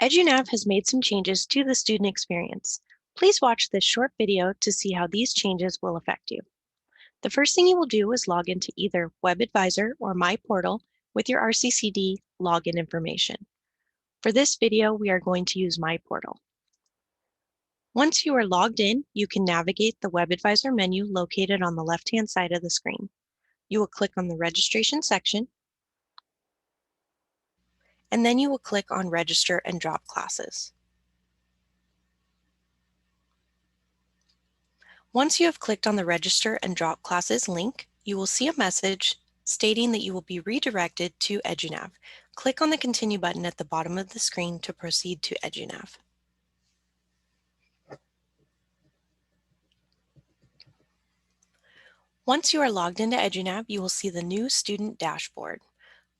EduNav has made some changes to the student experience. Please watch this short video to see how these changes will affect you. The first thing you will do is log into either WebAdvisor or My Portal with your RCCD login information. For this video, we are going to use My Portal. Once you are logged in, you can navigate the WebAdvisor menu located on the left-hand side of the screen. You will click on the registration section, and then you will click on Register and Drop Classes. Once you have clicked on the Register and Drop Classes link, you will see a message stating that you will be redirected to EduNav. Click on the Continue button at the bottom of the screen to proceed to EduNav. Once you are logged into EduNav, you will see the new student dashboard.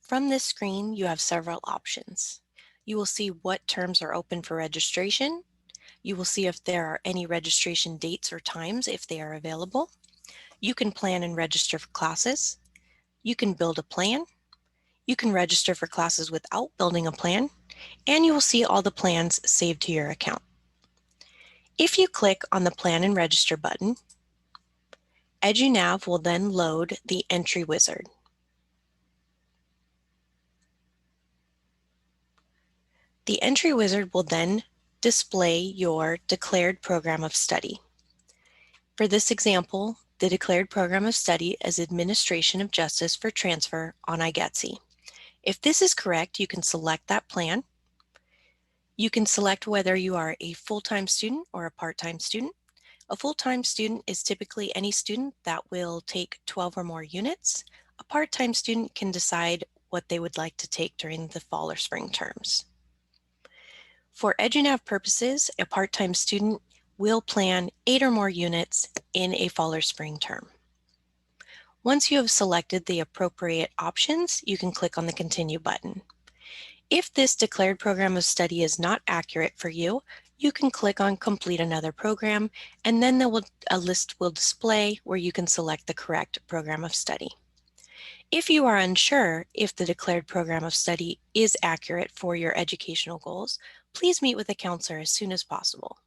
From this screen, you have several options. You will see what terms are open for registration. You will see if there are any registration dates or times if they are available. You can plan and register for classes. You can build a plan. You can register for classes without building a plan, and you will see all the plans saved to your account. If you click on the Plan and Register button, EduNav will then load the entry wizard. The entry wizard will then display your declared program of study. For this example, the declared program of study is Administration of Justice for Transfer on iGetsy. If this is correct, you can select that plan. You can select whether you are a full-time student or a part-time student. A full-time student is typically any student that will take 12 or more units. A part-time student can decide what they would like to take during the fall or spring terms. For EduNav purposes, a part-time student will plan 8 or more units in a fall or spring term. Once you have selected the appropriate options, you can click on the Continue button. If this declared program of study is not accurate for you, you can click on Complete Another Program, and then a list will display where you can select the correct program of study. If you are unsure if the declared program of study is accurate for your educational goals, please meet with a counselor as soon as possible.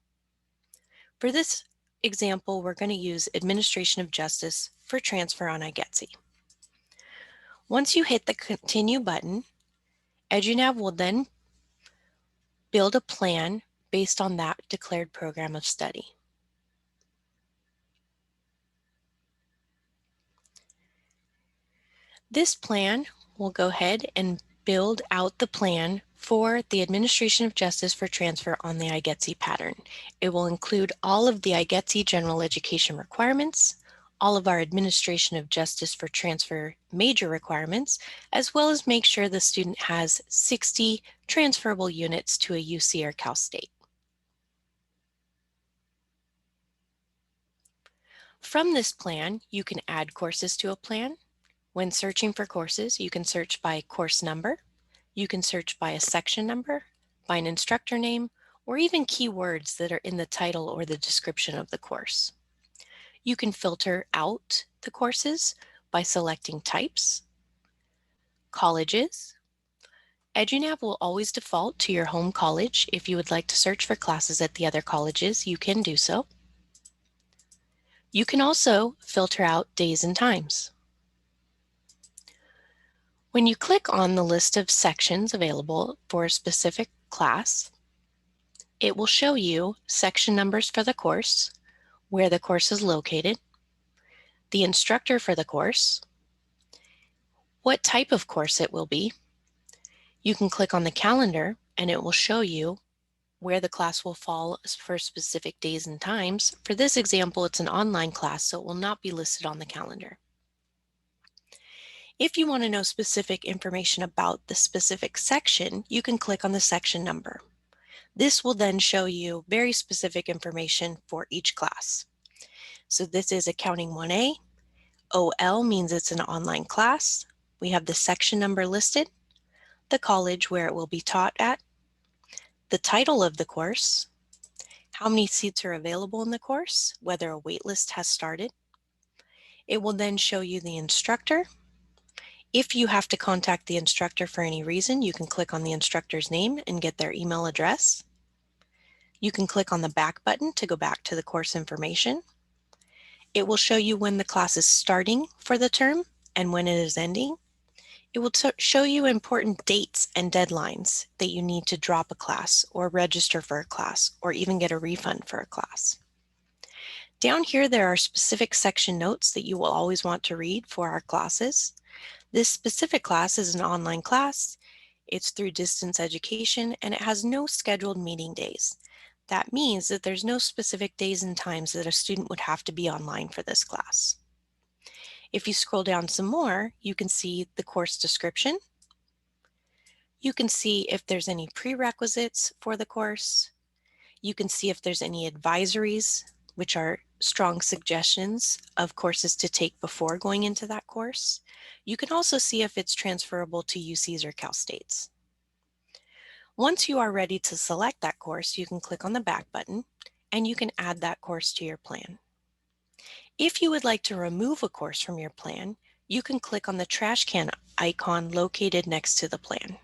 For this example, we're going to use Administration of Justice for Transfer on iGetsy. Once you hit the Continue button, EduNav will then build a plan based on that declared program of study. This plan will go ahead and build out the plan for the Administration of Justice for Transfer on the iGetsy pattern. It will include all of the iGetsy general education requirements, all of our Administration of Justice for Transfer major requirements, as well as make sure the student has 60 transferable units to a UC or Cal State. From this plan, you can add courses to a plan. When searching for courses, you can search by course number, you can search by a section number, by an instructor name, or even keywords that are in the title or the description of the course. You can filter out the courses by selecting types, colleges. EduNav will always default to your home college. If you would like to search for classes at the other colleges, you can do so. You can also filter out days and times. When you click on the list of sections available for a specific class, it will show you section numbers for the course, where the course is located, the instructor for the course, what type of course it will be. You can click on the calendar and it will show you where the class will fall for specific days and times. For this example, it's an online class, so it will not be listed on the calendar. If you want to know specific information about the specific section, you can click on the section number. This will then show you very specific information for each class. So this is Accounting 1A. OL means it's an online class. We have the section number listed, the college where it will be taught at, the title of the course, how many seats are available in the course, whether a wait list has started. It will then show you the instructor. If you have to contact the instructor for any reason, you can click on the instructor's name and get their email address. You can click on the back button to go back to the course information. It will show you when the class is starting for the term and when it is ending. It will show you important dates and deadlines that you need to drop a class or register for a class or even get a refund for a class. Down here, there are specific section notes that you will always want to read for our classes. This specific class is an online class. It's through distance education and it has no scheduled meeting days. That means that there's no specific days and times that a student would have to be online for this class. If you scroll down some more, you can see the course description. You can see if there's any prerequisites for the course. You can see if there's any advisories, which are strong suggestions of courses to take before going into that course. You can also see if it's transferable to UCs or Cal States. Once you are ready to select that course, you can click on the back button and you can add that course to your plan. If you would like to remove a course from your plan, you can click on the trash can icon located next to the plan.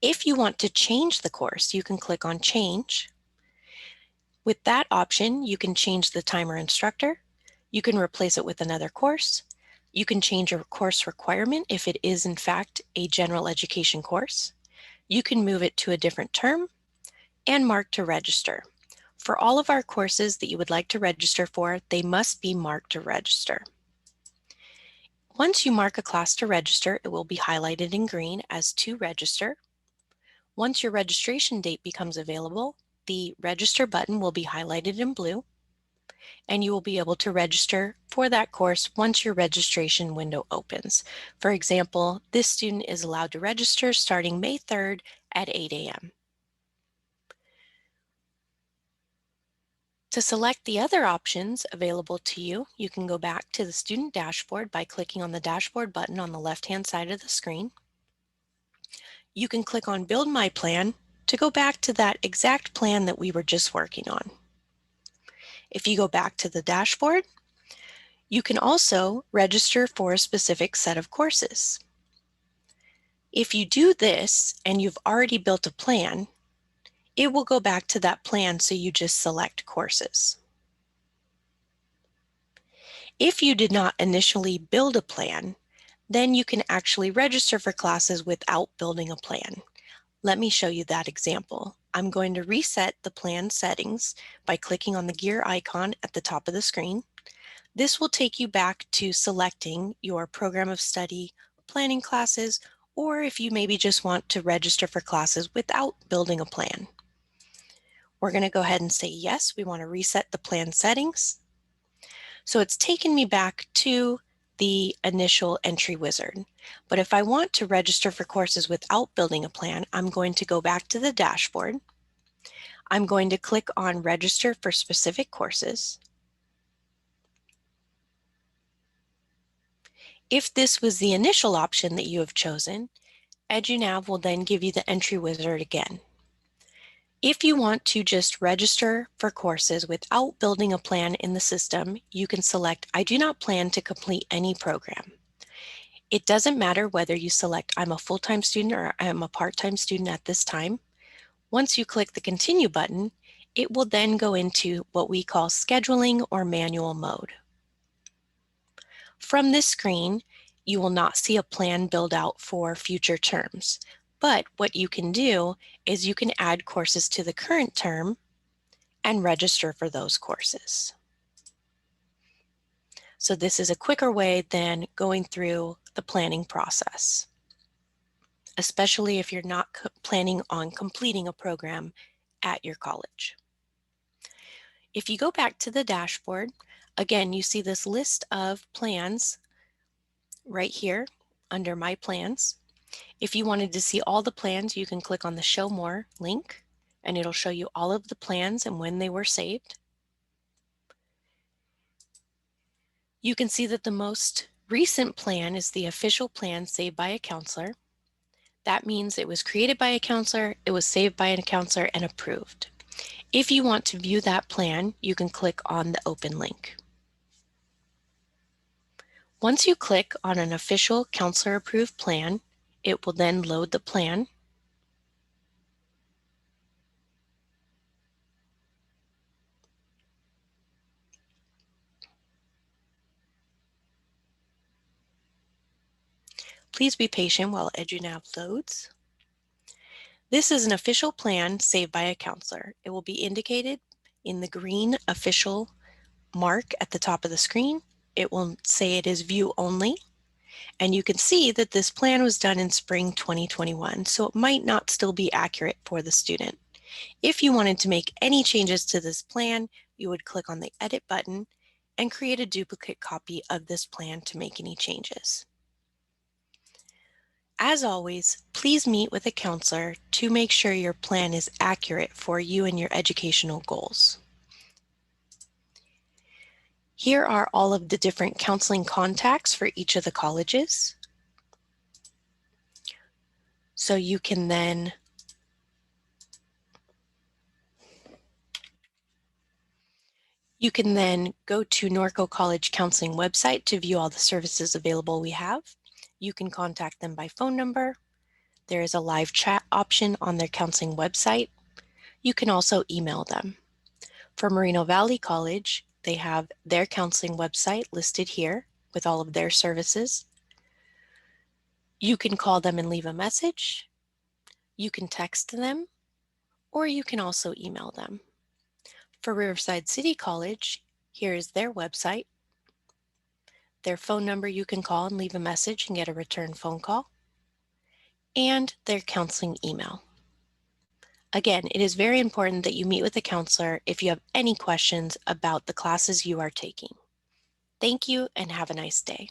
If you want to change the course, you can click on Change. With that option, you can change the time or instructor. You can replace it with another course. You can change a course requirement if it is in fact a general education course. You can move it to a different term and mark to register. For all of our courses that you would like to register for, they must be marked to register. Once you mark a class to register, it will be highlighted in green as to register. Once your registration date becomes available, the register button will be highlighted in blue, and you will be able to register for that course once your registration window opens. For example, this student is allowed to register starting May 3rd at 8 a.m. To select the other options available to you, you can go back to the student dashboard by clicking on the dashboard button on the left-hand side of the screen. You can click on Build My Plan to go back to that exact plan that we were just working on. If you go back to the dashboard, you can also register for a specific set of courses. If you do this and you've already built a plan, it will go back to that plan so you just select courses. If you did not initially build a plan, then you can actually register for classes without building a plan. Let me show you that example. I'm going to reset the plan settings by clicking on the gear icon at the top of the screen. This will take you back to selecting your program of study, planning classes, or if you maybe just want to register for classes without building a plan. We're going to go ahead and say yes, we want to reset the plan settings. So it's taken me back to the initial entry wizard. But if I want to register for courses without building a plan, I'm going to go back to the dashboard. I'm going to click on Register for Specific Courses. If this was the initial option that you have chosen, EduNav will then give you the entry wizard again. If you want to just register for courses without building a plan in the system, you can select I do not plan to complete any program. It doesn't matter whether you select I'm a full-time student or I'm a part-time student at this time. Once you click the Continue button, it will then go into what we call scheduling or manual mode. From this screen, you will not see a plan build out for future terms. But what you can do is you can add courses to the current term and register for those courses. So this is a quicker way than going through the planning process, especially if you're not planning on completing a program at your college. If you go back to the dashboard, again, you see this list of plans right here under My Plans. If you wanted to see all the plans, you can click on the Show More link, and it'll show you all of the plans and when they were saved. You can see that the most recent plan is the official plan saved by a counselor. That means it was created by a counselor, it was saved by a counselor, and approved. If you want to view that plan, you can click on the Open link. Once you click on an official counselor-approved plan, it will then load the plan. Please be patient while EduNav loads. This is an official plan saved by a counselor. It will be indicated in the green official mark at the top of the screen. It will say it is view only. And you can see that this plan was done in spring 2021, so it might not still be accurate for the student. If you wanted to make any changes to this plan, you would click on the Edit button and create a duplicate copy of this plan to make any changes. As always, please meet with a counselor to make sure your plan is accurate for you and your educational goals. Here are all of the different counseling contacts for each of the colleges. So you can then go to Norco College Counseling website to view all the services available we have. You can contact them by phone number. There is a live chat option on their counseling website. You can also email them. For Moreno Valley College, they have their counseling website listed here with all of their services. You can call them and leave a message. You can text them, or you can also email them. For Riverside City College, here is their website. Their phone number you can call and leave a message and get a return phone call, and their counseling email. Again, it is very important that you meet with a counselor if you have any questions about the classes you are taking. Thank you and have a nice day.